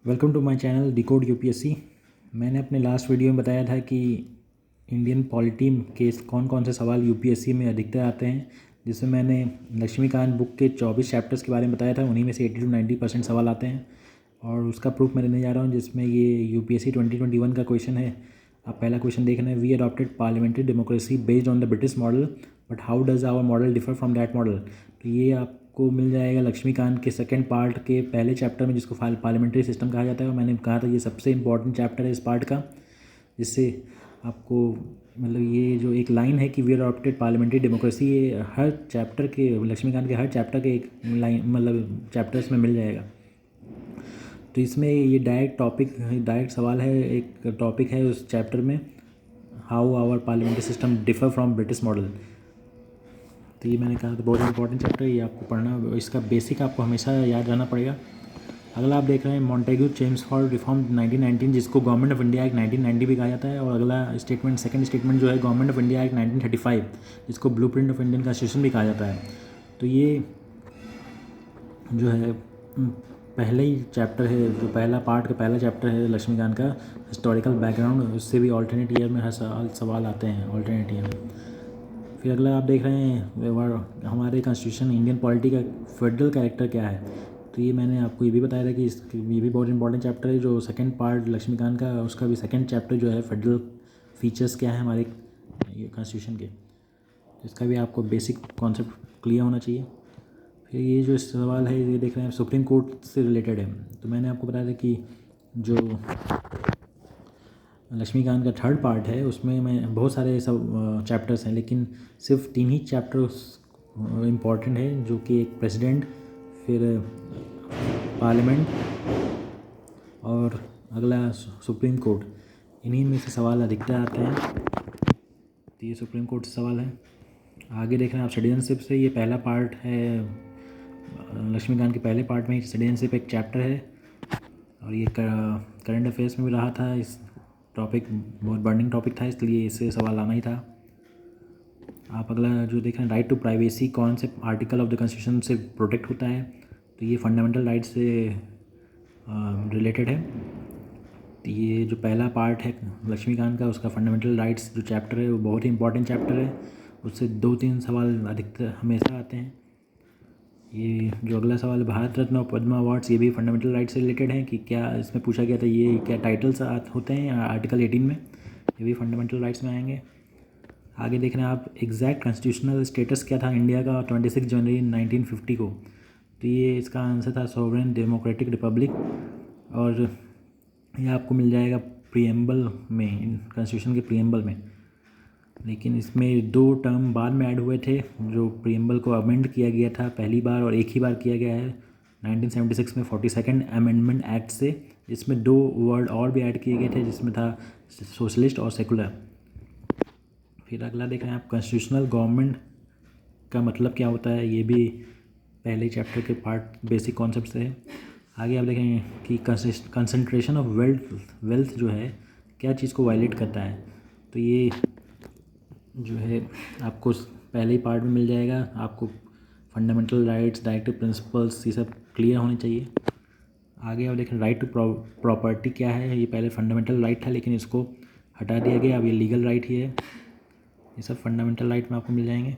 Welcome to my channel decode UPSC. मैंने अपने last video में बताया था कि इंडियन पॉलिटी के कौन कौन से सवाल यूपीएससी में अधिकतर आते हैं, जिसमें मैंने लक्ष्मीकांत बुक के 24 चैप्टर्स के बारे में बताया था। उन्हीं में से 80 to 90% सवाल आते हैं और उसका प्रूफ मैं देने जा रहा हूँ, जिसमें ये यूपीएससी 2021 का क्वेश्चन है। आप पहला क्वेश्चन देख रहे हैं, we adopted parliamentary democracy based on the British model but how does our model differ from that model. तो ये आपको मिल जाएगा लक्ष्मीकांत के सेकंड पार्ट के पहले चैप्टर में, जिसको पार्लियामेंट्री सिस्टम कहा जाता है। और मैंने कहा था ये सबसे इंपॉर्टेंट चैप्टर है इस पार्ट का, जिससे आपको मतलब ये जो एक लाइन है कि वी अडॉप्टेड पार्लियामेंट्री डेमोक्रेसी, ये हर चैप्टर के लक्ष्मीकांत के हर चैप्टर के एक लाइन मतलब चैप्टर्स में मिल जाएगा। तो इसमें ये डायरेक्ट सवाल है, एक टॉपिक है उस चैप्टर में, how our parliamentary system differ from British model. तो ये मैंने कहा था बहुत इंपॉर्टेंट चैप्टर है, ये आपको पढ़ना, इसका बेसिक आपको हमेशा याद रहना पड़ेगा। अगला आप देख रहे हैं मॉन्टेग्यू चेम्सफोर्ड रिफॉर्म 1919, जिसको गवर्नमेंट ऑफ इंडिया एक्ट 1990 भी कहा जाता है। और अगला स्टेटमेंट, सेकंड स्टेटमेंट जो है गवर्नमेंट ऑफ इंडिया एक्ट 1935, जिसको ब्लूप्रिंट ऑफ इंडियन कॉन्स्टिट्यूशन भी कहा जाता है। तो ये जो है पहले ही चैप्टर है, जो पहला पार्ट का पहला चैप्टर है लक्ष्मीकांत का, हिस्टोरिकल बैकग्राउंड। उससे भी ऑल्टरनेट ईयर में हर सवाल आते हैं ऑल्टरनेट ईयर में। फिर अगला आप देख रहे हैं हमारे कॉन्स्टिट्यूशन इंडियन पॉलिटी का फेडरल कैरेक्टर क्या है। तो ये मैंने आपको ये भी बताया था कि ये भी बहुत इंपॉर्टेंट चैप्टर है। जो सेकंड पार्ट लक्ष्मीकांत का, उसका भी सेकंड चैप्टर जो है फेडरल फीचर्स क्या है हमारे ये कॉन्स्टिट्यूशन के, इसका भी आपको बेसिक कॉन्सेप्ट क्लियर होना चाहिए। फिर ये जो सवाल है ये देख रहे हैं सुप्रीम कोर्ट से रिलेटेड है। तो मैंने आपको बताया था कि जो लक्ष्मीकांत का थर्ड पार्ट है उसमें मैं बहुत सारे सब चैप्टर्स हैं, लेकिन सिर्फ 3 ही चैप्टर्स इम्पॉर्टेंट है, जो कि एक प्रेसिडेंट, फिर पार्लियामेंट और अगला सुप्रीम कोर्ट। इन्हीं में से सवाल अधिकतर आते हैं। तो ये सुप्रीम कोर्ट से सवाल है। आगे देख रहे हैं आप सिटीजनशिप से, ये पहला पार्ट है लक्ष्मीकांत के पहले पार्ट में। सिटीजनशिप एक चैप्टर है और ये करंट अफेयर्स में भी रहा था। इस टॉपिक बहुत बर्निंग टॉपिक था, इसलिए इससे सवाल आना ही था। आप अगला जो देख रहे हैं राइट टू प्राइवेसी, कौन से आर्टिकल ऑफ द कॉन्स्टिट्यूशन से प्रोटेक्ट होता है। तो ये फंडामेंटल राइट से रिलेटेड है। तो ये जो पहला पार्ट है लक्ष्मीकांत का, उसका फंडामेंटल राइट्स जो चैप्टर है वो बहुत ही इंपॉर्टेंट चैप्टर है। उससे 2-3 सवाल अधिकतर हमेशा आते हैं। ये जो अगला सवाल भारत रत्न और पद्मा अवार्ड्स, ये भी फंडामेंटल राइट से रिलेटेड है कि क्या इसमें पूछा गया था ये क्या टाइटल्स होते हैं आर्टिकल 18 में, ये भी फंडामेंटल राइट्स में आएंगे। आगे देख रहे हैं आप एग्जैक्ट कॉन्स्टिट्यूशनल स्टेटस क्या था इंडिया का 26 जनवरी 1950 को। तो ये इसका आंसर था सॉवरेन डेमोक्रेटिक रिपब्लिक। और ये आपको मिल जाएगा प्रीएम्बल में, कॉन्स्टिट्यूशन के प्रीएम्बल में। लेकिन इसमें 2 टर्म बाद में ऐड हुए थे, जो प्रीएम्बल को अमेंड किया गया था पहली बार और एक ही बार किया गया है 1976 में 42nd अमेंडमेंट एक्ट से, जिसमें 2 वर्ड और भी ऐड किए गए थे, जिसमें था सोशलिस्ट और सेकुलर। फिर अगला देख रहे हैं आप कॉन्स्टिट्यूशनल गवर्नमेंट का मतलब क्या होता है, ये भी पहले चैप्टर के पार्ट बेसिक कॉन्सेप्ट से है। आगे आप देखेंगे कि कंसंट्रेशन ऑफ वेल्थ जो है क्या चीज़ को वायलेट करता है। तो ये जो है आपको पहले ही पार्ट में मिल जाएगा। आपको फंडामेंटल राइट्स, डायरेक्टिव प्रिंसिपल्स, ये सब क्लियर होने चाहिए। आगे आप देखें राइट टू प्रॉपर्टी क्या है। ये पहले फंडामेंटल राइट था, लेकिन इसको हटा दिया गया, अब ये लीगल राइट ही है। ये सब फंडामेंटल राइट में आपको मिल जाएंगे।